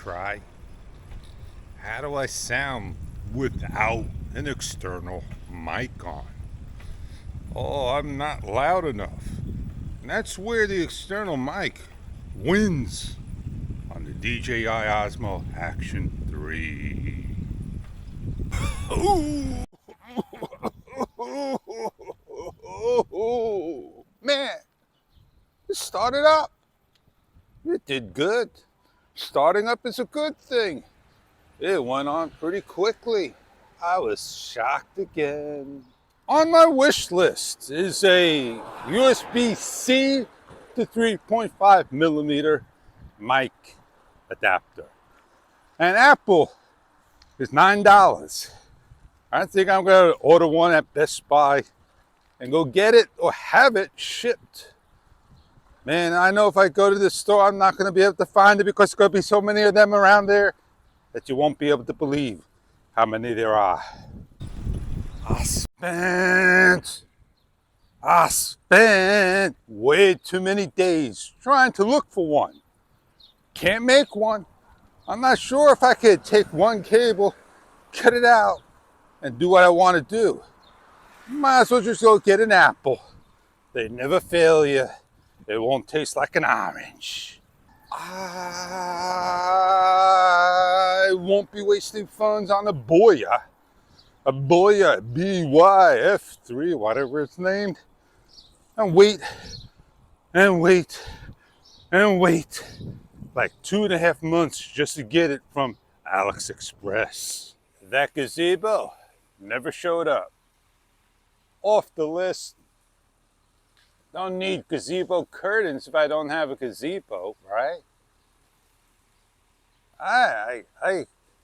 try? How do I sound without an external mic on? Oh, I'm not loud enough. And that's where the external mic wins on the DJI Osmo Action 3. Ooh. Man, it started up. It did good. Starting up is a good thing. It went on pretty quickly. I was shocked again. On my wish list is a USB-C to 3.5 millimeter mic adapter. And Apple is $9. I think I'm going to order one at Best Buy and go get it or have it shipped. Man, I know if I go to the store, I'm not going to be able to find it because there's going to be so many of them around there that you won't be able to believe how many there are. I spent way too many days trying to look for one. Can't make one. I'm not sure if I could take one cable, cut it out, and do what I want to do. Might as well just go get an apple. They never fail you. It won't taste like an orange. I won't be wasting funds on a Boya. A Boya BYF3, whatever it's named. And wait, and wait, and wait. Like 2.5 months just to get it from Alex Express. That gazebo never showed up. Off the list. Don't need gazebo curtains if I don't have a gazebo, right?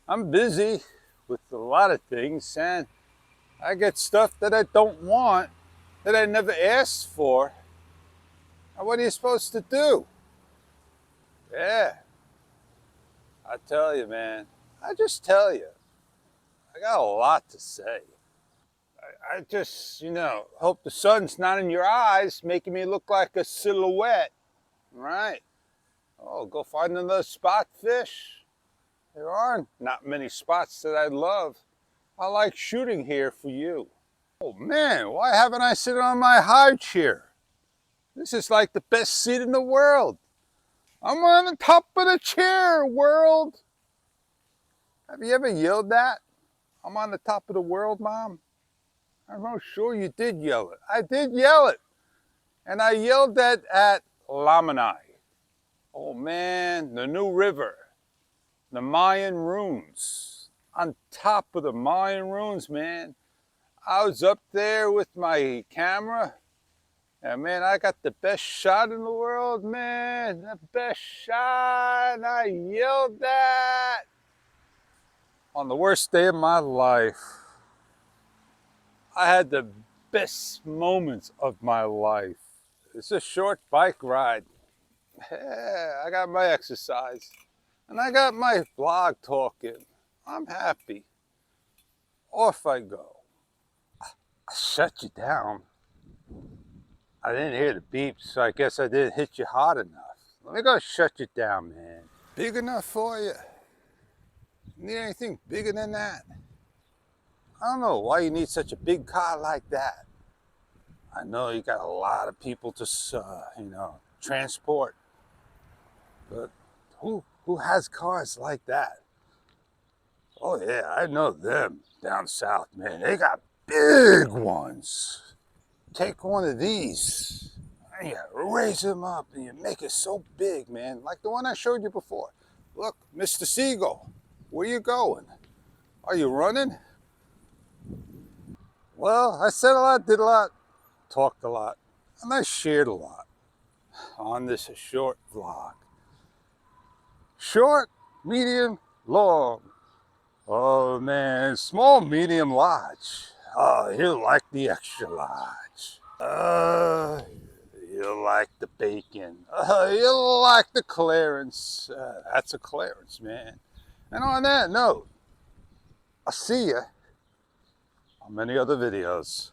I'm busy with a lot of things, and I get stuff that I don't want, that I never asked for. And what are you supposed to do? Yeah, I tell you, man. I just tell you. I got a lot to say. I just, hope the sun's not in your eyes, making me look like a silhouette. Right? Oh, go find another spot, fish. There are not many spots that I love. I like shooting here for you. Oh man, why haven't I sit on my high chair? This is like the best seat in the world. I'm on the top of the chair, world. Have you ever yelled that? I'm on the top of the world, Mom. I'm sure you did yell it. I did yell it. And I yelled that at Lamanai. Oh man, the new river. The Mayan ruins. On top of the Mayan ruins, man. I was up there with my camera. And man, I got the best shot in the world, man. The best shot. And I yelled that. On the worst day of my life. I had the best moments of my life. It's a short bike ride. Yeah, I got my exercise. And I got my blog talking. I'm happy. Off I go. I shut you down. I didn't hear the beep, so I guess I didn't hit you hard enough. Let me go shut you down, man. Big enough for you? Need anything bigger than that? I don't know why you need such a big car like that. I know you got a lot of people to, transport. But who has cars like that? Oh yeah, I know them down south, man. They got big ones. Take one of these, and you raise them up, and you make it so big, man. Like the one I showed you before. Look, Mr. Seagull, where you going? Are you running? Well, I said a lot, did a lot, talked a lot, and I shared a lot on this short vlog. Short, medium, long. Oh man, small, medium, large. Oh, he'll like the extra large. He'll like the bacon. He'll like the clearance. That's a clearance, man. And on that note, I'll see ya on many other videos.